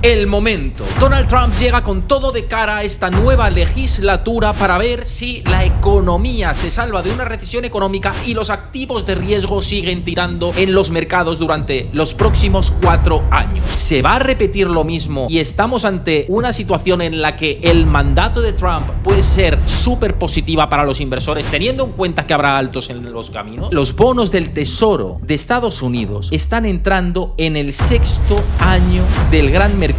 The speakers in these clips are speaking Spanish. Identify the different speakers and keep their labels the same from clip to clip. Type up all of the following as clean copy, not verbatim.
Speaker 1: el momento. Donald Trump llega con todo de cara a esta nueva legislatura para ver si la economía se salva de una recesión económica y los activos de riesgo siguen tirando en los mercados durante los próximos 4 años. ¿Se va a repetir lo mismo y estamos ante una situación en la que el mandato de Trump puede ser súper positiva para los inversores, teniendo en cuenta que habrá altos en los caminos? Los bonos del Tesoro de Estados Unidos están entrando en el 6º año del gran mercado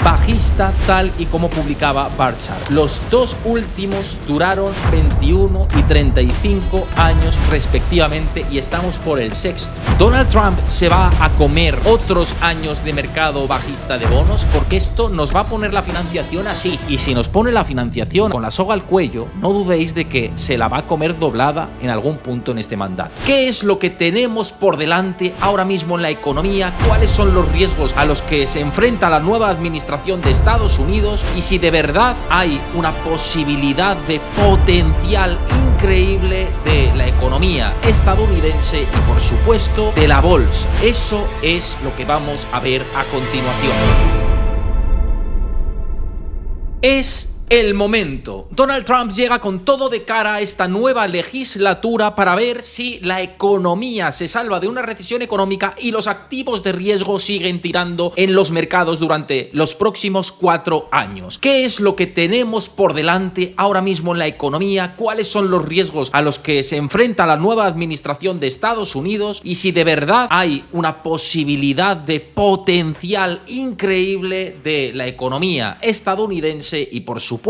Speaker 1: bajista, tal y como publicaba Barchart. Los dos últimos duraron 21 y 35 años respectivamente y estamos por el 6º. Donald Trump se va a comer otros años de mercado bajista de bonos, porque esto nos va a poner la financiación así, y si nos pone la financiación con la soga al cuello, no dudéis de que se la va a comer doblada en algún punto en este mandato. ¿Qué es lo que tenemos por delante ahora mismo en la economía? ¿Cuáles son los riesgos a los que se enfrenta la nueva administración de Estados Unidos? Y si de verdad hay una posibilidad de potencial increíble de la economía estadounidense y, por supuesto, de la bolsa. Eso es lo que vamos a ver a continuación. Es el momento. Donald Trump llega con todo de cara a esta nueva legislatura para ver si la economía se salva de una recesión económica y los activos de riesgo siguen tirando en los mercados durante los próximos 4 años. ¿Qué es lo que tenemos por delante ahora mismo en la economía? ¿Cuáles son los riesgos a los que se enfrenta la nueva administración de Estados Unidos? Y si de verdad hay una posibilidad de potencial increíble de la economía estadounidense y, por supuesto,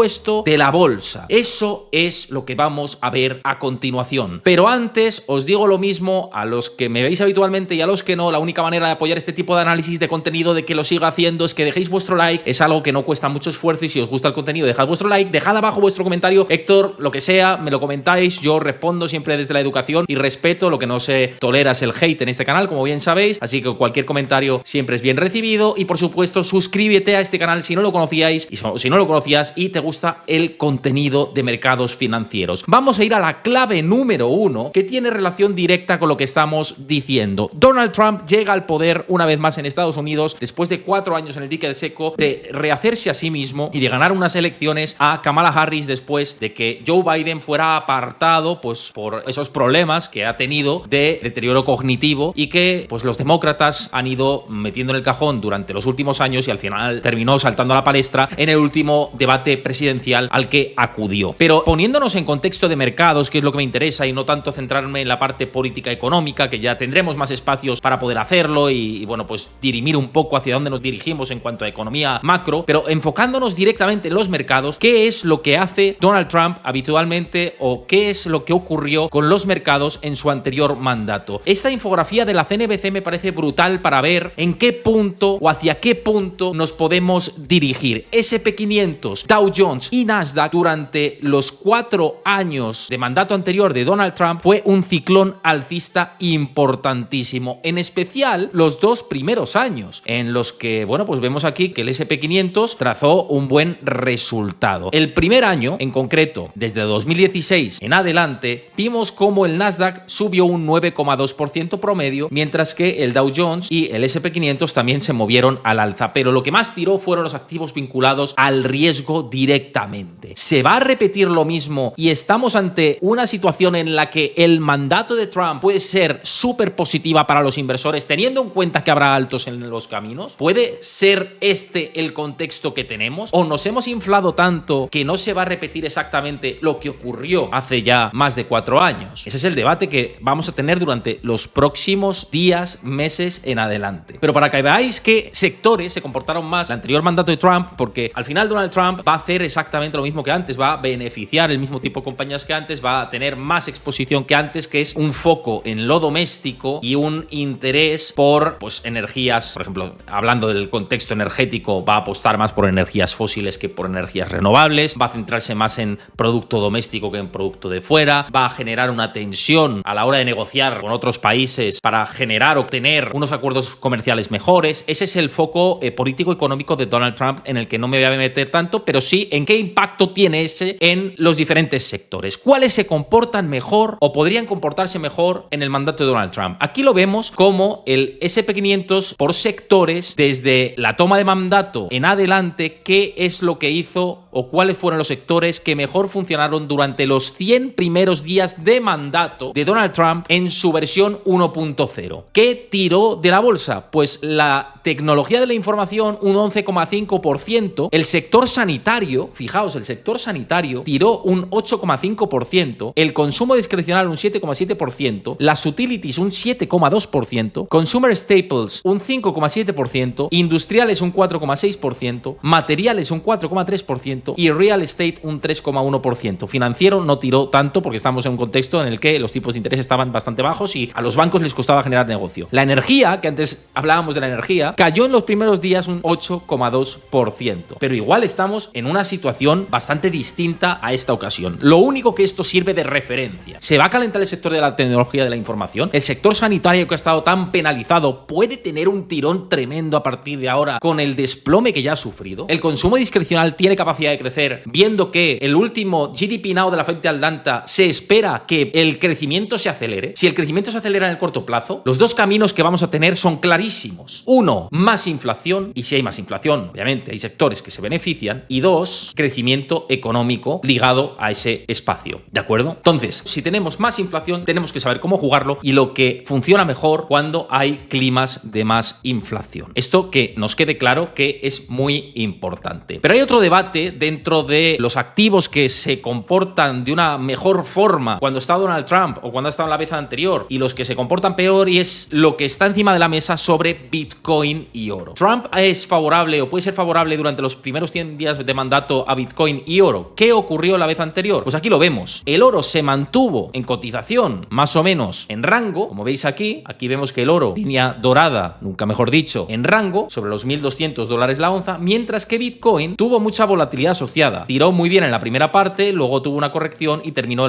Speaker 1: de la bolsa. Eso es lo que vamos a ver a continuación. Pero antes os digo lo mismo a los que me veis habitualmente y a los que no. La única manera de apoyar este tipo de análisis de contenido, de que lo siga haciendo, es que dejéis vuestro like. Es algo que no cuesta mucho esfuerzo, y si os gusta el contenido, dejad vuestro like, dejad abajo vuestro comentario. Héctor, lo que sea, me lo comentáis. Yo respondo siempre desde la educación y respeto. Lo que no se tolera es el hate en este canal, como bien sabéis. Así que cualquier comentario siempre es bien recibido. Y por supuesto, suscríbete a este canal si no lo conocíais, y si no lo conocías y te gusta el contenido de mercados financieros. Vamos a ir a la clave número 1, que tiene relación directa con lo que estamos diciendo. Donald Trump llega al poder una vez más en Estados Unidos después de 4 años en el dique de seco, de rehacerse a sí mismo y de ganar unas elecciones a Kamala Harris después de que Joe Biden fuera apartado pues por esos problemas que ha tenido de deterioro cognitivo y que pues los demócratas han ido metiendo en el cajón durante los últimos años, y al final terminó saltando a la palestra en el último debate presidencial al que acudió. Pero poniéndonos en contexto de mercados, que es lo que me interesa, y no tanto centrarme en la parte política económica, que ya tendremos más espacios para poder hacerlo y bueno, pues dirimir un poco hacia dónde nos dirigimos en cuanto a economía macro, pero enfocándonos directamente en los mercados, ¿qué es lo que hace Donald Trump habitualmente, o qué es lo que ocurrió con los mercados en su anterior mandato? Esta infografía de la CNBC me parece brutal para ver en qué punto o hacia qué punto nos podemos dirigir. SP500, Dow Jones y Nasdaq durante los 4 años de mandato anterior de Donald Trump fue un ciclón alcista importantísimo, en especial los 2 primeros años, en los que, bueno, pues vemos aquí que el SP500 trazó un buen resultado. El primer año, en concreto, desde 2016 en adelante, vimos como el Nasdaq subió un 9,2% promedio, mientras que el Dow Jones y el SP500 también se movieron al alza, pero lo que más tiró fueron los activos vinculados al riesgo directamente. ¿Se va a repetir lo mismo y estamos ante una situación en la que el mandato de Trump puede ser súper positiva para los inversores, teniendo en cuenta que habrá altos en los caminos? ¿Puede ser este el contexto que tenemos? ¿O nos hemos inflado tanto que no se va a repetir exactamente lo que ocurrió hace ya más de 4 años? Ese es el debate que vamos a tener durante los próximos días, meses en adelante. Pero para que veáis qué sectores se comportaron más el anterior mandato de Trump, porque al final Donald Trump va a hacer exactamente lo mismo que antes, va a beneficiar el mismo tipo de compañías que antes, va a tener más exposición que antes, que es un foco en lo doméstico y un interés por pues energías, por ejemplo, hablando del contexto energético, va a apostar más por energías fósiles que por energías renovables, va a centrarse más en producto doméstico que en producto de fuera, va a generar una tensión a la hora de negociar con otros países para generar o obtener unos acuerdos comerciales mejores. Ese es el foco político-económico de Donald Trump, en el que no me voy a meter tanto, pero sí sí en qué impacto tiene ese en los diferentes sectores. ¿Cuáles se comportan mejor o podrían comportarse mejor en el mandato de Donald Trump? Aquí lo vemos como el S&P 500 por sectores desde la toma de mandato en adelante, qué es lo que hizo o cuáles fueron los sectores que mejor funcionaron durante los 100 primeros días de mandato de Donald Trump en su versión 1.0. ¿Qué tiró de la bolsa? Pues la tecnología de la información, un 11,5%. El sector sanitario, fijaos, el sector sanitario tiró un 8,5%. El consumo discrecional un 7,7%. Las utilities un 7,2%. Consumer staples un 5,7%. Industriales un 4,6%. Materiales un 4,3%. Y real estate un 3,1%. Financiero no tiró tanto porque estamos en un contexto en el que los tipos de interés estaban bastante bajos y a los bancos les costaba generar negocio. La energía, que antes hablábamos de la energía, cayó en los primeros días un 8,2%. Pero igual estamos en una situación bastante distinta a esta ocasión. Lo único que esto sirve de referencia. ¿Se va a calentar el sector de la tecnología de la información? ¿El sector sanitario, que ha estado tan penalizado, puede tener un tirón tremendo a partir de ahora con el desplome que ya ha sufrido? ¿El consumo discrecional tiene capacidad de crecer, viendo que el último GDP Now de la Fed de Atlanta se espera que el crecimiento se acelere? Si el crecimiento se acelera en el corto plazo, los dos caminos que vamos a tener son clarísimos. Uno, más inflación, y si hay más inflación, obviamente hay sectores que se benefician. Y dos, crecimiento económico ligado a ese espacio, ¿de acuerdo? Entonces, si tenemos más inflación, tenemos que saber cómo jugarlo y lo que funciona mejor cuando hay climas de más inflación. Esto que nos quede claro que es muy importante. Pero hay otro debate dentro de los activos que se comportan de una mejor forma cuando está Donald Trump o cuando ha estado en la vez anterior y los que se comportan peor, y es lo que está encima de la mesa sobre Bitcoin y oro. Trump es favorable o puede ser favorable durante los primeros 100 días de mandato a Bitcoin y oro. ¿Qué ocurrió la vez anterior? Pues aquí lo vemos. El oro se mantuvo en cotización más o menos en rango, como veis aquí vemos que el oro, línea dorada, nunca mejor dicho, en rango, sobre los $1.200 la onza, mientras que Bitcoin tuvo mucha volatilidad asociada. Tiró muy bien en la primera parte, luego tuvo una corrección y terminó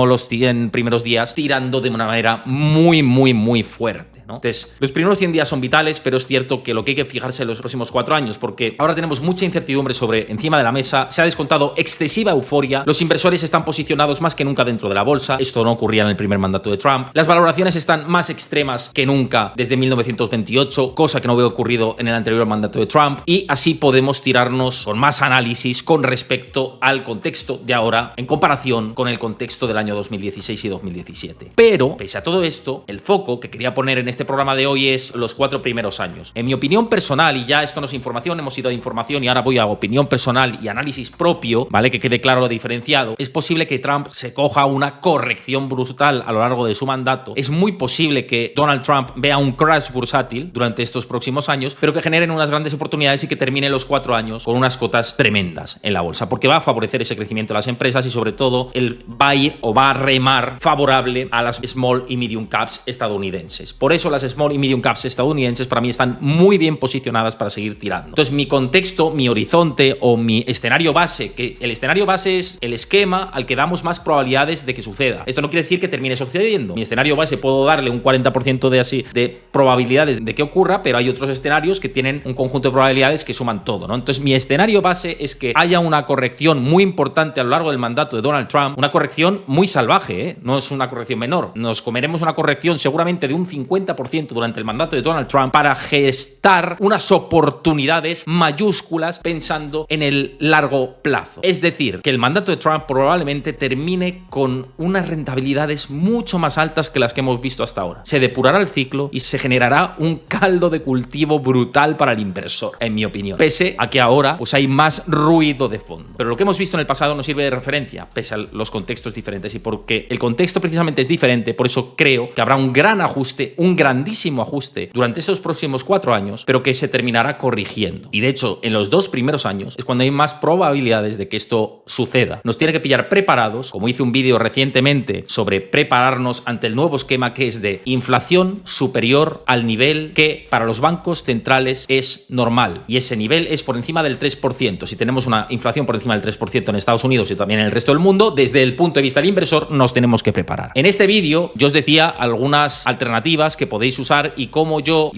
Speaker 1: los 100 primeros días tirando de una manera muy fuerte, ¿no? Entonces, los primeros 100 días son vitales, pero es cierto que lo que hay que fijarse en los próximos 4 años, porque ahora tenemos mucha incertidumbre encima de la mesa, se ha descontado excesiva euforia, los inversores están posicionados más que nunca dentro de la bolsa, esto no ocurría en el primer mandato de Trump, las valoraciones están más extremas que nunca desde 1928, cosa que no había ocurrido en el anterior mandato de Trump, y así podemos tirarnos con más análisis con respecto al contexto de ahora en comparación con el contexto del año 2016 y 2017. Pero, pese a todo esto, el foco que quería poner en este programa de hoy es los 4 primeros años. En mi opinión personal, y ya esto no es información, hemos ido a información y ahora voy a opinión personal y análisis propio, ¿vale? Que quede claro lo diferenciado. Es posible que Trump se coja una corrección brutal a lo largo de su mandato. Es muy posible que Donald Trump vea un crash bursátil durante estos próximos años, pero que generen unas grandes oportunidades y que termine los 4 años con unas cotas tremendas en la bolsa, porque va a favorecer ese crecimiento de las empresas y sobre todo él va a ir o va a remar favorable a las small y medium caps estadounidenses. Por eso las small y medium caps estadounidenses para mí están muy bien posicionadas para seguir tirando. Entonces mi contexto, mi horizonte o mi escenario base, que el escenario base es el esquema al que damos más probabilidades de que suceda. Esto no quiere decir que termine sucediendo. Mi escenario base puedo darle un 40% de probabilidades de que ocurra, pero hay otros escenarios que tienen un conjunto de probabilidades que suman todo, ¿no? Entonces mi escenario base es que haya una corrección muy importante a lo largo del mandato de Donald Trump, una corrección muy salvaje, ¿eh? No es una corrección menor. Nos comeremos una corrección seguramente de un 50% durante el mandato de Donald Trump para gestar unas oportunidades mayúsculas pensando en el largo plazo. Es decir, que el mandato de Trump probablemente termine con unas rentabilidades mucho más altas que las que hemos visto hasta ahora. Se depurará el ciclo y se generará un caldo de cultivo brutal para el inversor, en mi opinión. Pese a que ahora pues hay más ruido de fondo. Pero lo que hemos visto en el pasado nos sirve de referencia, pese a los contextos diferentes. Y porque el contexto precisamente es diferente, por eso creo que habrá un gran ajuste, un grandísimo ajuste durante estos próximos 4 años, pero que se terminará corrigiendo. Y de hecho, en los 2 primeros años es cuando hay más probabilidades de que esto suceda. Nos tiene que pillar preparados, como hice un vídeo recientemente sobre prepararnos ante el nuevo esquema que es de inflación superior al nivel que para los bancos centrales es normal. Y ese nivel es por encima del 3%. Si tenemos una inflación por encima del 3% en Estados Unidos y también en el resto del mundo, desde el punto de vista del inversor nos tenemos que preparar. En este vídeo yo os decía algunas alternativas que podéis usar y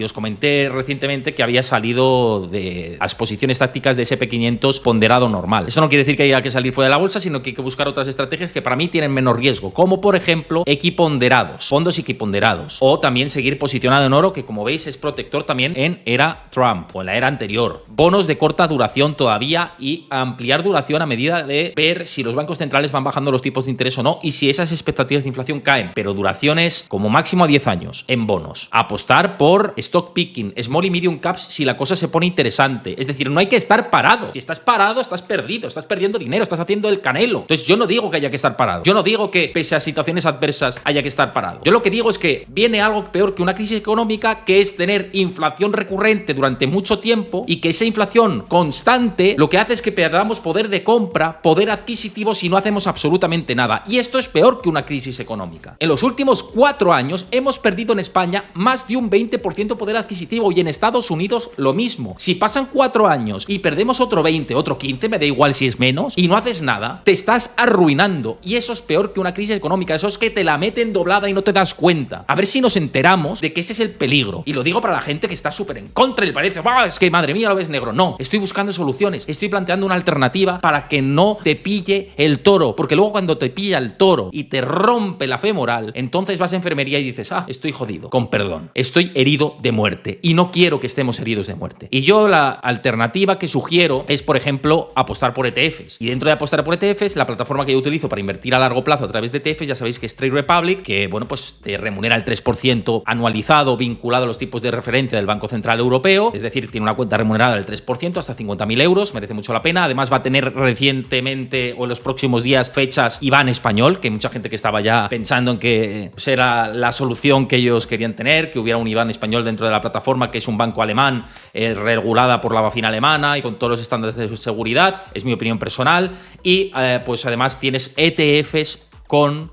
Speaker 1: os comenté recientemente que había salido de las posiciones tácticas de S&P 500 rendimientos ponderado normal. Esto no quiere decir que haya que salir fuera de la bolsa, sino que hay que buscar otras estrategias que para mí tienen menos riesgo, como por ejemplo equiponderados, fondos equiponderados, o también seguir posicionado en oro, que como veis es protector también en era Trump o en la era anterior. Bonos de corta duración todavía y ampliar duración a medida de ver si los bancos centrales van bajando los tipos de interés o no y si esas expectativas de inflación caen, pero duraciones como máximo a 10 años en bonos. Apostar por stock picking, small y medium caps si la cosa se pone interesante. Es decir, no hay que estar parado. Si estás parado, estás perdido, estás perdiendo dinero, estás haciendo el canelo. Entonces yo no digo que haya que estar parado. Yo no digo que pese a situaciones adversas haya que estar parado. Yo lo que digo es que viene algo peor que una crisis económica, que es tener inflación recurrente durante mucho tiempo y que esa inflación constante lo que hace es que perdamos poder de compra, poder adquisitivo si no hacemos absolutamente nada. Y esto es peor que una crisis económica. En los últimos 4 años hemos perdido en España más de un 20% poder adquisitivo y en Estados Unidos lo mismo. Si pasan 4 años y perdemos otro 20, otro 15, me da igual si es menos, y no haces nada, te estás arruinando. Y eso es peor que una crisis económica. Eso es que te la meten doblada y no te das cuenta. A ver si nos enteramos de que ese es el peligro. Y lo digo para la gente que está súper en contra y le parece, es que madre mía lo ves negro. No, estoy buscando soluciones. Estoy planteando una alternativa para que no te pille el toro. Porque luego cuando te pilla el toro y te rompe la femoral, entonces vas a enfermería y dices, estoy jodido, con perdón. Estoy herido de muerte. Y no quiero que estemos heridos de muerte. Y yo la alternativa que sugiero es, por ejemplo, apostar por ETFs. Y dentro de apostar por ETFs, la plataforma que yo utilizo para invertir a largo plazo a través de ETFs, ya sabéis que es Trade Republic, que bueno, pues te remunera el 3% anualizado vinculado a los tipos de referencia del Banco Central Europeo. Es decir, tiene una cuenta remunerada del 3% hasta 50.000 euros. Merece mucho la pena. Además va a tener recientemente o en los próximos días fechas IBAN español, que mucha gente que estaba ya pensando en que era la solución que ellos querían tener, que hubiera un IBAN español dentro de la plataforma, que es un banco alemán regulada por la BaFin alemana y con todos los estándares de seguridad. Es mi opinión personal. Y pues además tienes ETFs con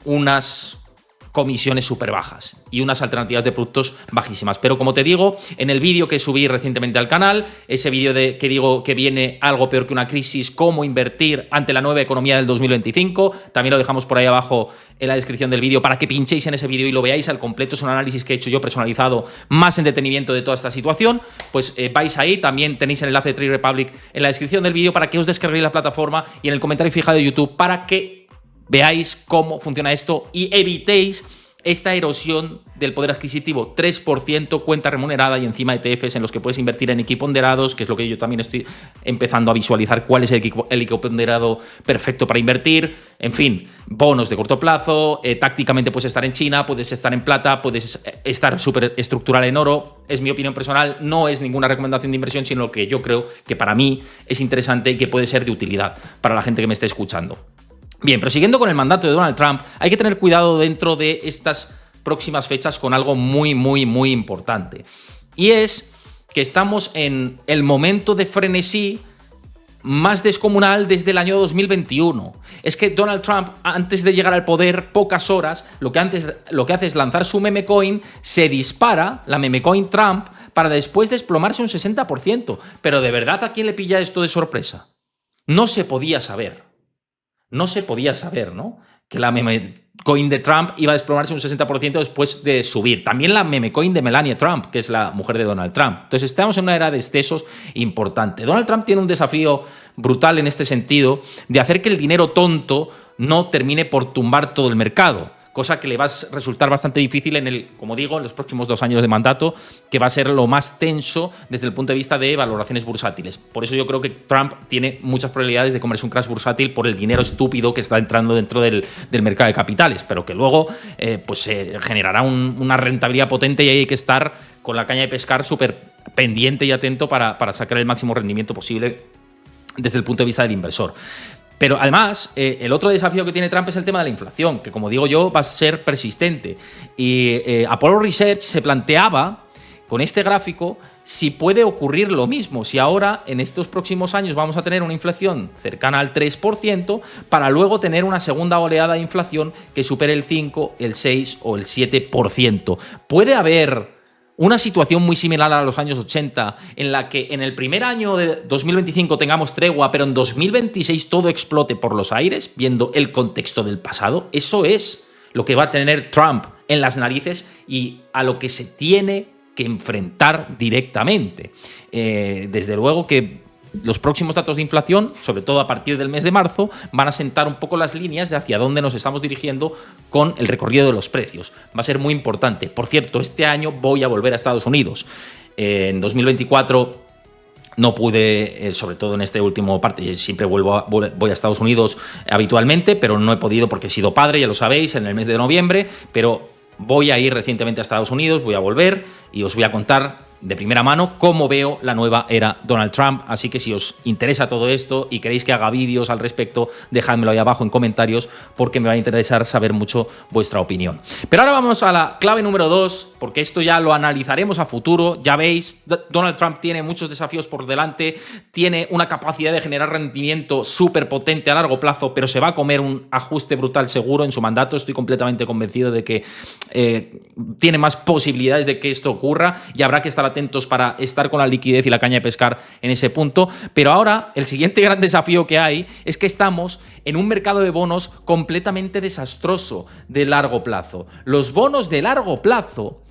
Speaker 1: unas comisiones súper bajas y unas alternativas de productos bajísimas. Pero como te digo, en el vídeo que subí recientemente al canal, ese vídeo de que digo que viene algo peor que una crisis, cómo invertir ante la nueva economía del 2025, también lo dejamos por ahí abajo en la descripción del vídeo para que pinchéis en ese vídeo y lo veáis al completo. Es un análisis que he hecho yo personalizado, más en detenimiento de toda esta situación. Pues vais ahí, también tenéis el enlace de Trade Republic en la descripción del vídeo para que os descarguéis la plataforma y en el comentario fijado de YouTube para que veáis cómo funciona esto y evitéis esta erosión del poder adquisitivo. 3% cuenta remunerada y encima ETFs en los que puedes invertir en equiponderados, que es lo que yo también estoy empezando a visualizar cuál es el equiponderado perfecto para invertir. En fin, bonos de corto plazo, tácticamente puedes estar en China, puedes estar en plata, puedes estar súper estructural en oro. Es mi opinión personal, no es ninguna recomendación de inversión, sino lo que yo creo que para mí es interesante y que puede ser de utilidad para la gente que me esté escuchando. Bien, pero siguiendo con el mandato de Donald Trump, hay que tener cuidado dentro de estas próximas fechas con algo muy, muy, muy importante. Y es que estamos en el momento de frenesí más descomunal desde el año 2021. Es que Donald Trump, antes de llegar al poder, pocas horas, lo que hace es lanzar su meme coin, se dispara, la meme coin Trump, para después desplomarse un 60%. Pero ¿de verdad a quién le pilla esto de sorpresa? No se podía saber. No se podía saber, ¿no? Que la meme coin de Trump iba a desplomarse un 60% después de subir. También la meme coin de Melania Trump, que es la mujer de Donald Trump. Entonces estamos en una era de excesos importante. Donald Trump tiene un desafío brutal en este sentido de hacer que el dinero tonto no termine por tumbar todo el mercado. Cosa que le va a resultar bastante difícil como digo, en los próximos 2 años de mandato, que va a ser lo más tenso desde el punto de vista de valoraciones bursátiles. Por eso yo creo que Trump tiene muchas probabilidades de comerse un crash bursátil por el dinero estúpido que está entrando dentro del mercado de capitales, pero que luego pues generará una rentabilidad potente y ahí hay que estar con la caña de pescar súper pendiente y atento para sacar el máximo rendimiento posible desde el punto de vista del inversor. Pero además, el otro desafío que tiene Trump es el tema de la inflación, que como digo yo, va a ser persistente. Y Apollo Research se planteaba con este gráfico si puede ocurrir lo mismo, si ahora en estos próximos años vamos a tener una inflación cercana al 3% para luego tener una segunda oleada de inflación que supere el 5, el 6 o el 7%. Puede haber una situación muy similar a los años 80, en la que en el primer año de 2025 tengamos tregua, pero en 2026 todo explote por los aires, viendo el contexto del pasado. Eso es lo que va a tener Trump en las narices y a lo que se tiene que enfrentar directamente. Desde luego que los próximos datos de inflación, sobre todo a partir del mes de marzo, van a sentar un poco las líneas de hacia dónde nos estamos dirigiendo con el recorrido de los precios. Va a ser muy importante. Por cierto, este año voy a volver a Estados Unidos. En 2024 no pude, sobre todo en este último parte, siempre voy a Estados Unidos habitualmente, pero no he podido porque he sido padre, ya lo sabéis, en el mes de noviembre, pero voy a ir recientemente a Estados Unidos, voy a volver y os voy a contar de primera mano cómo veo la nueva era Donald Trump. Así que si os interesa todo esto y queréis que haga vídeos al respecto, dejádmelo ahí abajo en comentarios porque me va a interesar saber mucho vuestra opinión. Pero ahora vamos a la clave número 2, porque esto ya lo analizaremos a futuro. Ya veis, Donald Trump tiene muchos desafíos por delante, tiene una capacidad de generar rendimiento súper potente a largo plazo, pero se va a comer un ajuste brutal seguro en su mandato. Estoy completamente convencido de que tiene más posibilidades de que esto ocurra y habrá que estar atentos para estar con la liquidez y la caña de pescar en ese punto. Pero ahora el siguiente gran desafío que hay es que estamos en un mercado de bonos completamente desastroso de largo plazo. Los bonos de largo plazo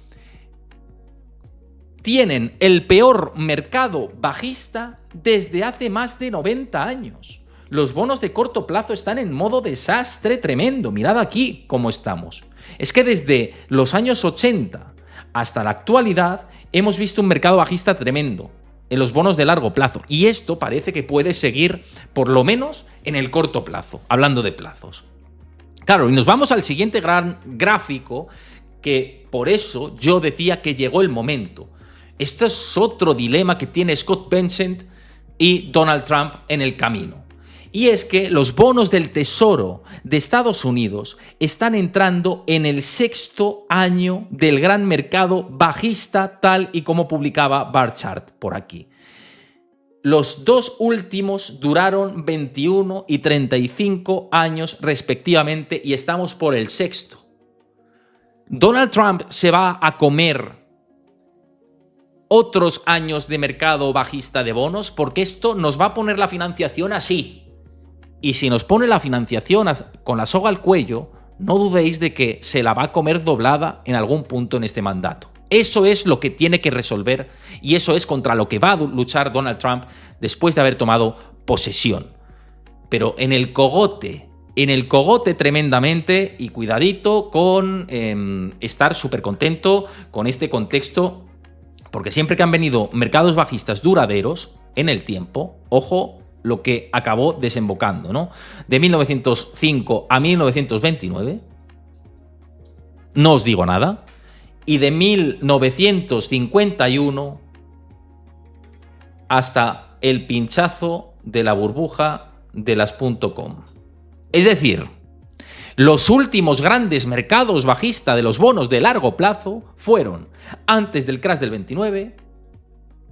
Speaker 1: tienen el peor mercado bajista desde hace más de 90 años. Los bonos de corto plazo están en modo desastre tremendo. Mirad aquí cómo estamos. Es que desde los años 80 hasta la actualidad hemos visto un mercado bajista tremendo en los bonos de largo plazo. Y esto parece que puede seguir por lo menos en el corto plazo, hablando de plazos. Claro, y nos vamos al siguiente gran gráfico, que por eso yo decía que llegó el momento. Esto es otro dilema que tiene Scott Bessent y Donald Trump en el camino. Y es que los bonos del Tesoro de Estados Unidos están entrando en el 6º año del gran mercado bajista, tal y como publicaba Barchart por aquí. Los dos últimos duraron 21 y 35 años respectivamente y estamos por el 6º. Donald Trump se va a comer otros años de mercado bajista de bonos porque esto nos va a poner la financiación así. Y si nos pone la financiación con la soga al cuello, no dudéis de que se la va a comer doblada en algún punto en este mandato. Eso es lo que tiene que resolver y eso es contra lo que va a luchar Donald Trump después de haber tomado posesión. Pero en el cogote tremendamente, y cuidadito con estar súper contento con este contexto, porque siempre que han venido mercados bajistas duraderos en el tiempo, ojo, lo que acabó desembocando, ¿no? De 1905 a 1929, no os digo nada, y de 1951 hasta el pinchazo de la burbuja de las .com. Es decir, los últimos grandes mercados bajistas de los bonos de largo plazo fueron antes del crash del 29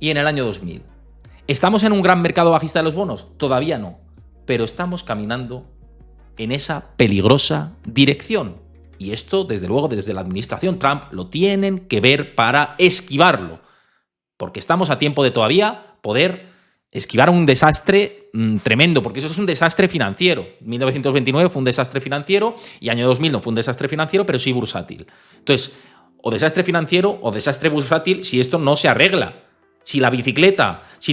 Speaker 1: y en el año 2000. ¿Estamos en un gran mercado bajista de los bonos? Todavía no, pero estamos caminando en esa peligrosa dirección. Y esto, desde luego, desde la administración Trump lo tienen que ver para esquivarlo, porque estamos a tiempo de todavía poder esquivar un desastre tremendo, porque eso es un desastre financiero. 1929 fue un desastre financiero y año 2000 no fue un desastre financiero, pero sí bursátil. Entonces, o desastre financiero o desastre bursátil si esto no se arregla. Si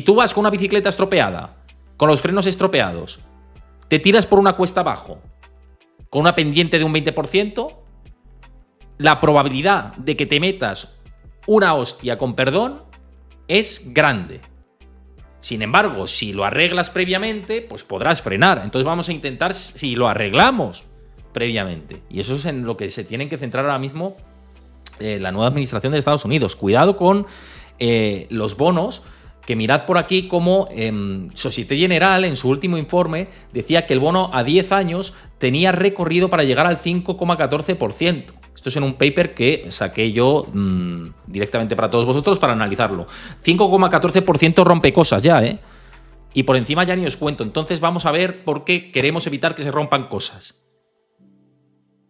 Speaker 1: tú vas con una bicicleta estropeada, con los frenos estropeados, te tiras por una cuesta abajo, con una pendiente de un 20%, la probabilidad de que te metas una hostia con perdón es grande. Sin embargo, si lo arreglas previamente, pues podrás frenar. Entonces vamos a intentar si lo arreglamos previamente. Y eso es en lo que se tienen que centrar ahora mismo la nueva administración de Estados Unidos. Cuidado con los bonos, que mirad por aquí como Société Générale en su último informe decía que el bono a 10 años tenía recorrido para llegar al 5,14%. Esto es en un paper que saqué yo directamente para todos vosotros para analizarlo. 5,14% rompe cosas ya, ¿eh? Y por encima ya ni os cuento. Entonces vamos a ver por qué queremos evitar que se rompan cosas.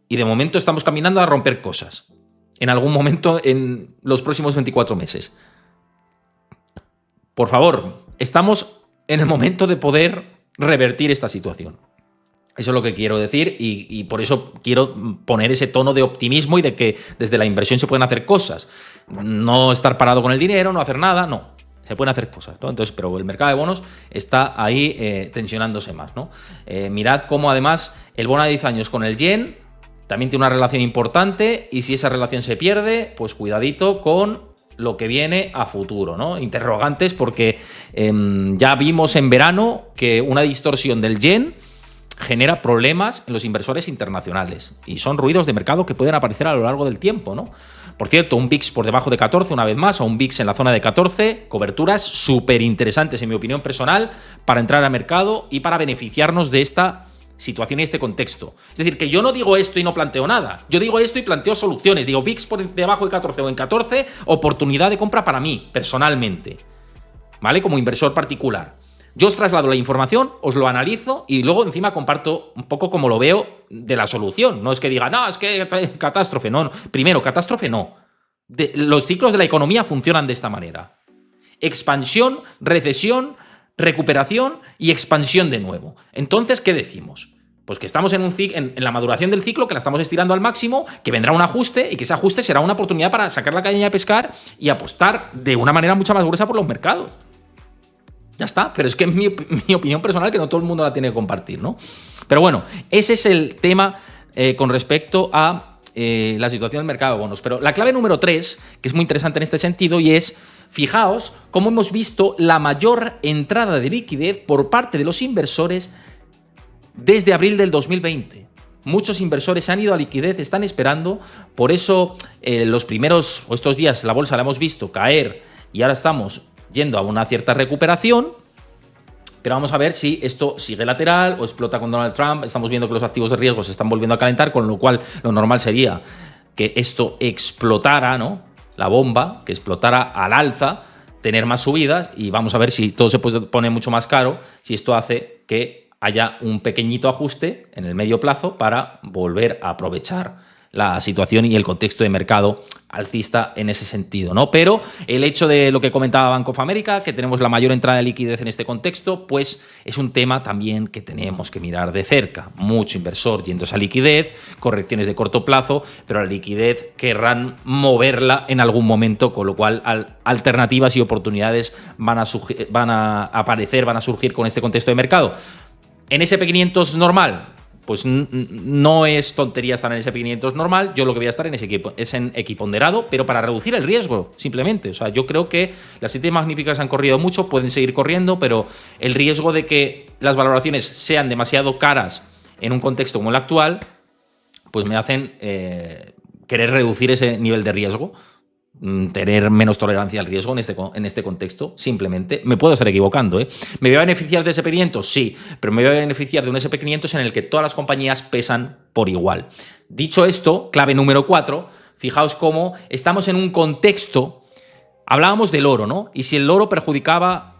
Speaker 1: Y de momento estamos caminando a romper cosas. En algún momento en los próximos 24 meses. Por favor, estamos en el momento de poder revertir esta situación. Eso es lo que quiero decir y por eso quiero poner ese tono de optimismo y de que desde la inversión se pueden hacer cosas. No estar parado con el dinero, no hacer nada, no. Se pueden hacer cosas, ¿no? Entonces, pero el mercado de bonos está ahí tensionándose más, ¿no? Mirad cómo además el bono a 10 años con el yen también tiene una relación importante, y si esa relación se pierde, pues cuidadito con lo que viene a futuro, ¿no? Interrogantes, porque ya vimos en verano que una distorsión del yen genera problemas en los inversores internacionales, y son ruidos de mercado que pueden aparecer a lo largo del tiempo, ¿no? Por cierto, un VIX por debajo de 14 una vez más, o un VIX en la zona de 14, coberturas súper interesantes en mi opinión personal para entrar al mercado y para beneficiarnos de esta situación y este contexto. Es decir, que yo no digo esto y no planteo nada, yo digo esto y planteo soluciones, digo VIX por debajo de 14 o en 14, oportunidad de compra para mí, personalmente, ¿vale? Como inversor particular. Yo os traslado la información, os lo analizo y luego encima comparto un poco como lo veo de la solución. No es que diga, no, es que catástrofe. No. Primero, catástrofe no. Los ciclos de la economía funcionan de esta manera. Expansión, recesión, recuperación y expansión de nuevo. Entonces, ¿qué decimos? Pues que estamos en la maduración del ciclo, que la estamos estirando al máximo, que vendrá un ajuste y que ese ajuste será una oportunidad para sacar la caña a pescar y apostar de una manera mucho más gruesa por los mercados. Ya está, pero es que es mi opinión personal, que no todo el mundo la tiene que compartir, ¿no? Pero bueno, ese es el tema con respecto a la situación del mercado de bonos. Pero la clave número 3, que es muy interesante en este sentido, y es, fijaos cómo hemos visto la mayor entrada de liquidez por parte de los inversores desde abril del 2020. Muchos inversores se han ido a liquidez, están esperando, por eso los primeros, o estos días, la bolsa la hemos visto caer y ahora estamos yendo a una cierta recuperación, pero vamos a ver si esto sigue lateral o explota con Donald Trump. Estamos viendo que los activos de riesgo se están volviendo a calentar, con lo cual lo normal sería que esto explotara, ¿no? La bomba, que explotara al alza, tener más subidas, y vamos a ver si todo se pone mucho más caro, si esto hace que haya un pequeñito ajuste en el medio plazo para volver a aprovechar la situación y el contexto de mercado alcista en ese sentido, ¿no? Pero el hecho de lo que comentaba Bank of America, que tenemos la mayor entrada de liquidez en este contexto, pues es un tema también que tenemos que mirar de cerca. Mucho inversor yéndose a liquidez, correcciones de corto plazo, pero la liquidez querrán moverla en algún momento, con lo cual alternativas y oportunidades van a aparecer, van a surgir con este contexto de mercado. En SP500 normal, pues no es tontería estar en SP500 normal. Yo lo que voy a estar es en equiponderado, pero para reducir el riesgo, simplemente. O sea, yo creo que las 7 magníficas han corrido mucho, pueden seguir corriendo, pero el riesgo de que las valoraciones sean demasiado caras en un contexto como el actual, pues me hacen querer reducir ese nivel de riesgo, tener menos tolerancia al riesgo en este contexto, simplemente. Me puedo estar equivocando, ¿eh? ¿Me voy a beneficiar de SP500? Sí, pero me voy a beneficiar de un SP500 en el que todas las compañías pesan por igual. Dicho esto, clave número 4, fijaos cómo estamos en un contexto, hablábamos del oro, ¿no? Y si el oro perjudicaba,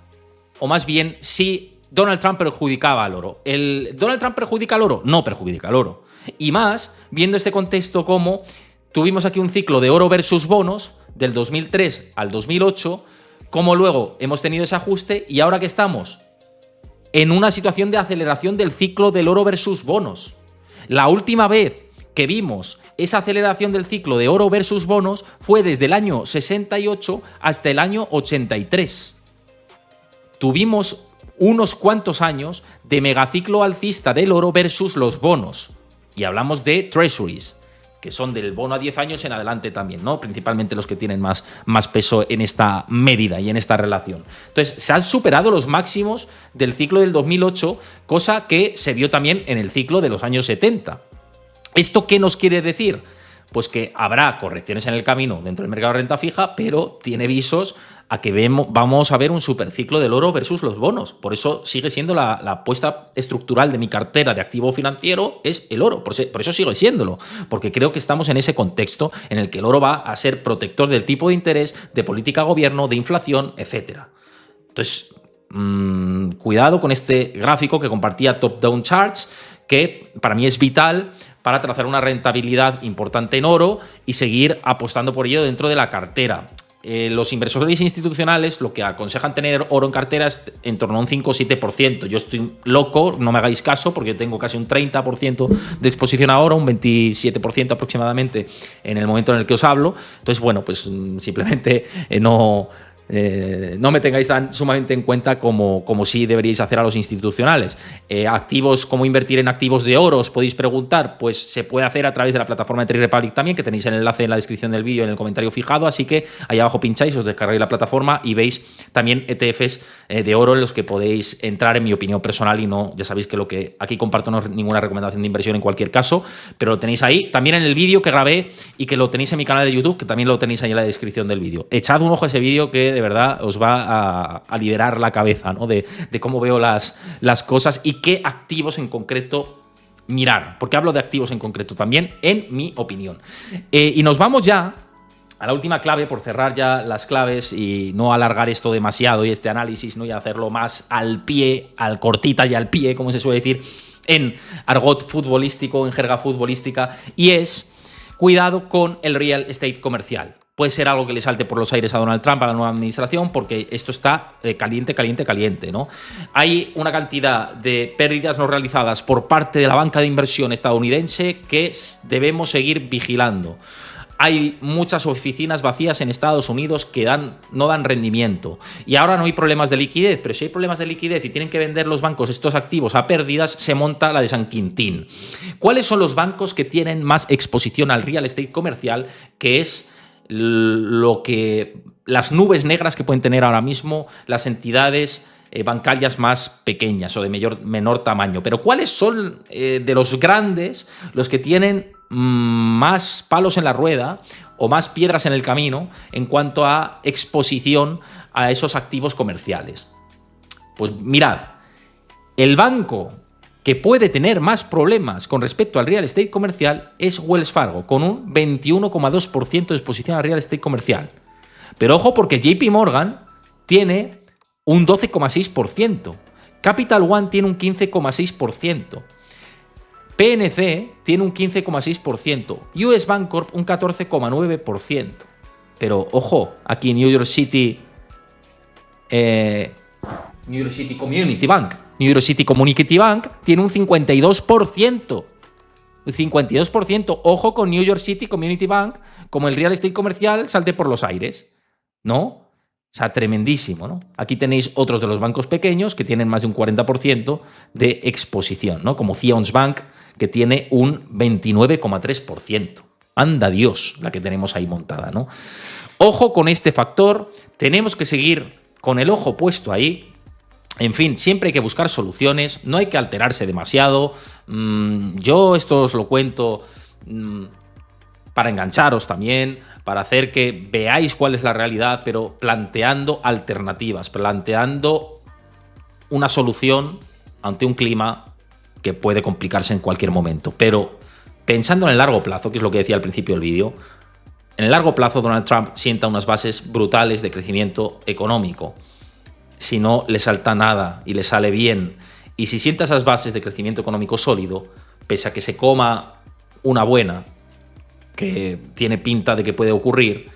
Speaker 1: o más bien, si Donald Trump perjudicaba al oro. ¿Donald Trump perjudica al oro? No perjudica al oro. Y más, viendo este contexto como tuvimos aquí un ciclo de oro versus bonos, del 2003 al 2008, como luego hemos tenido ese ajuste y ahora que estamos en una situación de aceleración del ciclo del oro versus bonos. La última vez que vimos esa aceleración del ciclo de oro versus bonos fue desde el año 68 hasta el año 83. Tuvimos unos cuantos años de megaciclo alcista del oro versus los bonos. Y hablamos de treasuries, que son del bono a 10 años en adelante también, ¿no? Principalmente los que tienen más peso en esta medida y en esta relación. Entonces, se han superado los máximos del ciclo del 2008, cosa que se vio también en el ciclo de los años 70. ¿Esto qué nos quiere decir? Pues que habrá correcciones en el camino dentro del mercado de renta fija, pero tiene visos a que vamos a ver un superciclo del oro versus los bonos. Por eso sigue siendo la apuesta estructural de mi cartera de activo financiero es el oro. Por eso sigue siéndolo, porque creo que estamos en ese contexto en el que el oro va a ser protector del tipo de interés, de política de gobierno, de inflación, etc. Entonces, cuidado con este gráfico que compartía Top Down Charts, que para mí es vital para trazar una rentabilidad importante en oro y seguir apostando por ello dentro de la cartera. Los inversores institucionales lo que aconsejan tener oro en cartera es en torno a un 5 o 7%. Yo estoy loco, no me hagáis caso, porque yo tengo casi un 30% de exposición a oro, un 27% aproximadamente en el momento en el que os hablo. Entonces, bueno, pues simplemente no no me tengáis tan sumamente en cuenta como sí deberíais hacer a los institucionales. Activos, ¿cómo invertir en activos de oro? Os podéis preguntar. Pues se puede hacer a través de la plataforma de Trade Republic también, que tenéis el enlace en la descripción del vídeo, en el comentario fijado, así que ahí abajo pincháis, os descargáis la plataforma y veis también ETFs de oro en los que podéis entrar, en mi opinión personal, y no, ya sabéis que lo que aquí comparto no es ninguna recomendación de inversión en cualquier caso, pero lo tenéis ahí, también en el vídeo que grabé y que lo tenéis en mi canal de YouTube, que también lo tenéis ahí en la descripción del vídeo. Echad un ojo a ese vídeo que de verdad os va a liberar la cabeza, ¿no? de cómo veo las cosas y qué activos en concreto mirar, porque hablo de activos en concreto también, en mi opinión. Y nos vamos ya a la última clave, por cerrar ya las claves y no alargar esto demasiado y este análisis, ¿no? Y hacerlo más al pie, al cortita y al pie, como se suele decir en argot futbolístico, en jerga futbolística, y es cuidado con el real estate comercial. Puede ser algo que le salte por los aires a Donald Trump, a la nueva administración, porque esto está caliente, ¿no? Hay una cantidad de pérdidas no realizadas por parte de la banca de inversión estadounidense que debemos seguir vigilando. Hay muchas oficinas vacías en Estados Unidos que no dan rendimiento. Y ahora no hay problemas de liquidez, pero si hay problemas de liquidez y tienen que vender los bancos estos activos a pérdidas, se monta la de San Quintín. ¿Cuáles son los bancos que tienen más exposición al real estate comercial, que es lo que las nubes negras que pueden tener ahora mismo las entidades bancarias más pequeñas o de menor tamaño? Pero ¿cuáles son de los grandes los que tienen más palos en la rueda o más piedras en el camino en cuanto a exposición a esos activos comerciales? Pues mirad, el banco que puede tener más problemas con respecto al real estate comercial es Wells Fargo, con un 21,2% de exposición al real estate comercial. Pero ojo, porque JP Morgan tiene un 12,6%, Capital One tiene un 15,6%, PNC tiene un 15,6%, US Bancorp un 14,9%. Pero ojo, aquí New York City Community Bank. New York City Community Bank tiene un 52%. Un 52%. Ojo con New York City Community Bank, como el real estate comercial salte por los aires, ¿no? O sea, tremendísimo, ¿no? Aquí tenéis otros de los bancos pequeños que tienen más de un 40% de exposición, ¿no? Como Zions Bank, que tiene un 29,3%. Anda Dios, la que tenemos ahí montada, ¿no? Ojo con este factor, tenemos que seguir con el ojo puesto ahí. En fin, siempre hay que buscar soluciones, no hay que alterarse demasiado. Yo esto os lo cuento para engancharos también, para hacer que veáis cuál es la realidad, pero planteando alternativas, planteando una solución ante un clima que puede complicarse en cualquier momento. Pero pensando en el largo plazo, que es lo que decía al principio del vídeo, en el largo plazo Donald Trump sienta unas bases brutales de crecimiento económico. Si no le salta nada y le sale bien, y si sienta esas bases de crecimiento económico sólido, pese a que se coma una buena, que tiene pinta de que puede ocurrir,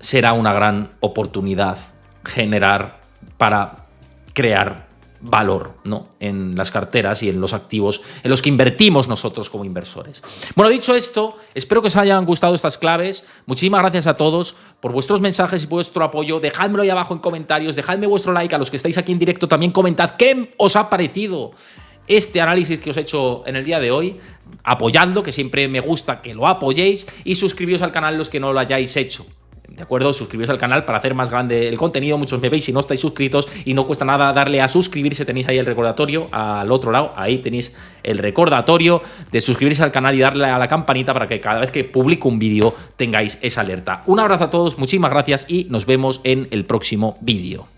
Speaker 1: será una gran oportunidad generar para crear valor, ¿no? En las carteras y en los activos en los que invertimos nosotros como inversores. Bueno, dicho esto, espero que os hayan gustado estas claves. Muchísimas gracias a todos por vuestros mensajes y vuestro apoyo. Dejádmelo ahí abajo en comentarios, dejadme vuestro like. A los que estáis aquí en directo también comentad qué os ha parecido este análisis que os he hecho en el día de hoy. Apoyadlo, que siempre me gusta que lo apoyéis, y suscribíos al canal los que no lo hayáis hecho. ¿De acuerdo? Suscribiros al canal para hacer más grande el contenido. Muchos me veis si no estáis suscritos y no cuesta nada darle a suscribirse. Tenéis ahí el recordatorio al otro lado. Ahí tenéis el recordatorio de suscribirse al canal y darle a la campanita para que cada vez que publico un vídeo tengáis esa alerta. Un abrazo a todos, muchísimas gracias y nos vemos en el próximo vídeo.